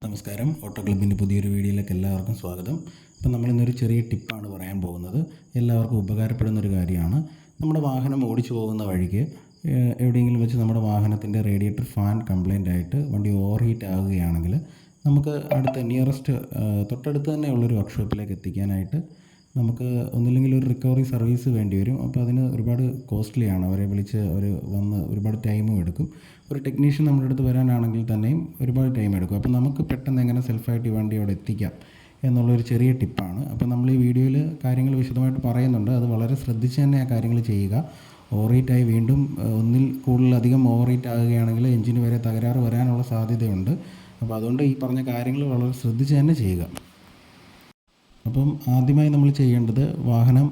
നമസ്കാരം. ഓട്ടോ ക്ലബിൻ്റെ പുതിയൊരു വീഡിയോയിലേക്ക് എല്ലാവർക്കും സ്വാഗതം. അപ്പോൾ നമ്മളിന്നൊരു ചെറിയ ടിപ്പാണ് പറയാൻ പോകുന്നത്. എല്ലാവർക്കും ഉപകാരപ്പെടുന്നൊരു കാര്യമാണ്. നമ്മുടെ വാഹനം ഓടിച്ചു പോകുന്ന വഴിക്ക് എവിടെയെങ്കിലും വെച്ച് നമ്മുടെ വാഹനത്തിൻ്റെ റേഡിയേറ്റർ ഫാൻ കംപ്ലൈൻ്റ് ആയിട്ട് വണ്ടി ഓവർ ഹീറ്റ് ആകുകയാണെങ്കിൽ നമുക്ക് തൊട്ടടുത്ത് തന്നെയുള്ളൊരു വർക്ക്ഷോപ്പിലേക്ക് എത്തിക്കാനായിട്ട് നമുക്ക് ഒന്നില്ലെങ്കിൽ ഒരു റിക്കവറി സർവീസ് വേണ്ടി വരും. അപ്പോൾ അതിന് ഒരുപാട് കോസ്റ്റ്ലിയാണ്. അവരെ വിളിച്ച് അവർ വന്ന് ഒരുപാട് ടൈമും എടുക്കും. ഒരു ടെക്നീഷ്യൻ നമ്മുടെ അടുത്ത് വരാനാണെങ്കിൽ തന്നെയും ഒരുപാട് ടൈം എടുക്കും. അപ്പോൾ നമുക്ക് പെട്ടെന്ന് എങ്ങനെ സെൽഫായിട്ട് ഈ വണ്ടി അവിടെ എത്തിക്കാം എന്നുള്ളൊരു ചെറിയ ടിപ്പാണ്. അപ്പോൾ നമ്മൾ ഈ വീഡിയോയിൽ കാര്യങ്ങൾ വിശദമായിട്ട് പറയുന്നുണ്ട്. അത് വളരെ ശ്രദ്ധിച്ച് തന്നെ ആ കാര്യങ്ങൾ ചെയ്യുക. ഓവർ വീണ്ടും ഒന്നിൽ കൂടുതലധികം ഓവർ ഹീറ്റ് ആകുകയാണെങ്കിൽ എഞ്ചിന് വരെ തകരാറ് വരാനുള്ള സാധ്യതയുണ്ട്. അപ്പോൾ അതുകൊണ്ട് ഈ പറഞ്ഞ കാര്യങ്ങൾ വളരെ ശ്രദ്ധിച്ച് തന്നെ ചെയ്യുക. അപ്പം ആദ്യമായി നമ്മൾ ചെയ്യേണ്ടത് വാഹനം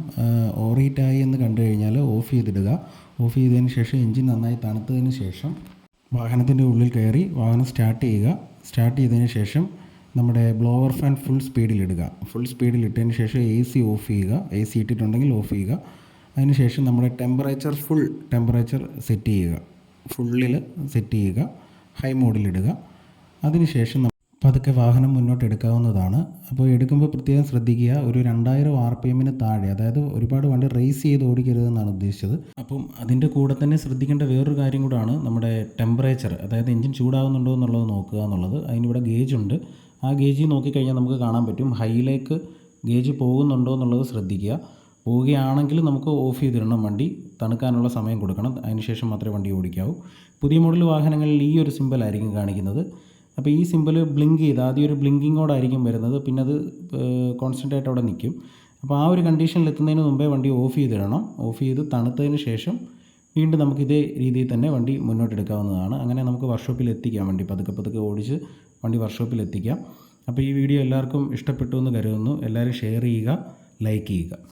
ഓവർ ഹീറ്റായി എന്ന് കണ്ടു കഴിഞ്ഞാൽ ഓഫ് ചെയ്തിടുക. ഓഫ് ചെയ്തതിന് ശേഷം എഞ്ചിൻ നന്നായി തണുത്തതിന് ശേഷം വാഹനത്തിൻ്റെ ഉള്ളിൽ കയറി വാഹനം സ്റ്റാർട്ട് ചെയ്യുക. സ്റ്റാർട്ട് ചെയ്തതിന് ശേഷം നമ്മുടെ ബ്ലോവർ ഫാൻ ഫുൾ സ്പീഡിലിടുക. ഫുൾ സ്പീഡിലിട്ടതിന് ശേഷം AC ഓഫ് ചെയ്യുക. AC ഇട്ടിട്ടുണ്ടെങ്കിൽ ഓഫ് ചെയ്യുക. അതിന് ശേഷം നമ്മുടെ ഫുൾ ടെമ്പറേച്ചർ സെറ്റ് ചെയ്യുക. ഫുള്ളിൽ സെറ്റ് ചെയ്യുക. ഹൈ മോഡിലിടുക. അതിനുശേഷം പതുക്കെ വാഹനം മുന്നോട്ട് എടുക്കാവുന്നതാണ്. അപ്പോൾ എടുക്കുമ്പോൾ പ്രത്യേകം ശ്രദ്ധിക്കുക, ഒരു 2000 RPM താഴെ, അതായത് ഒരുപാട് വണ്ടി റേസ് ചെയ്ത് ഓടിക്കരുതെന്നാണ് ഉദ്ദേശിച്ചത്. അപ്പം അതിൻ്റെ കൂടെ തന്നെ ശ്രദ്ധിക്കേണ്ട വേറൊരു കാര്യം കൂടാണ് നമ്മുടെ ടെമ്പറേച്ചർ, അതായത് എഞ്ചിൻ ചൂടാവുന്നുണ്ടോ എന്നുള്ളത് നോക്കുക എന്നുള്ളത്. അതിനിവിടെ ഗേജ് ഉണ്ട്. ആ ഗേജ് നോക്കിക്കഴിഞ്ഞാൽ നമുക്ക് കാണാൻ പറ്റും. ഹൈയിലേക്ക് ഗേജ് പോകുന്നുണ്ടോ എന്നുള്ളത് ശ്രദ്ധിക്കുക. പോവുകയാണെങ്കിൽ നമുക്ക് ഓഫ് ചെയ്തിടണം. വണ്ടി തണുക്കാനുള്ള സമയം കൊടുക്കണം. അതിനുശേഷം മാത്രമേ വണ്ടി ഓടിക്കാവൂ. പുതിയ മോഡൽ വാഹനങ്ങളിൽ ഈ ഒരു സിമ്പലായിരിക്കും കാണിക്കുന്നത്. അപ്പോൾ ഈ സിമ്പിൾ ബ്ലിങ്ക് ചെയ്ത് ആദ്യം ഒരു ബ്ലിങ്കിങ്ങോടായിരിക്കും വരുന്നത്. പിന്നെ അത് കോൺസ്റ്റൻ്റ് ആയിട്ട് അവിടെ നിൽക്കും. അപ്പോൾ ആ ഒരു കണ്ടീഷനിൽ എത്തുന്നതിന് മുമ്പേ വണ്ടി ഓഫ് ചെയ്തിടണം. ഓഫ് ചെയ്ത് തണുത്തതിന് ശേഷം വീണ്ടും നമുക്ക് ഇതേ രീതിയിൽ തന്നെ വണ്ടി മുന്നോട്ടെടുക്കാവുന്നതാണ്. അങ്ങനെ നമുക്ക് വർക്ക്ഷോപ്പിൽ എത്തിക്കാം. വണ്ടി പതുക്കെ ഓടിച്ച് വണ്ടി വർക്ക്ഷോപ്പിൽ എത്തിക്കാം. അപ്പോൾ ഈ വീഡിയോ എല്ലാവർക്കും ഇഷ്ടപ്പെട്ടു എന്ന് കരുതുന്നു. എല്ലാവരും ഷെയർ ചെയ്യുക, ലൈക്ക് ചെയ്യുക.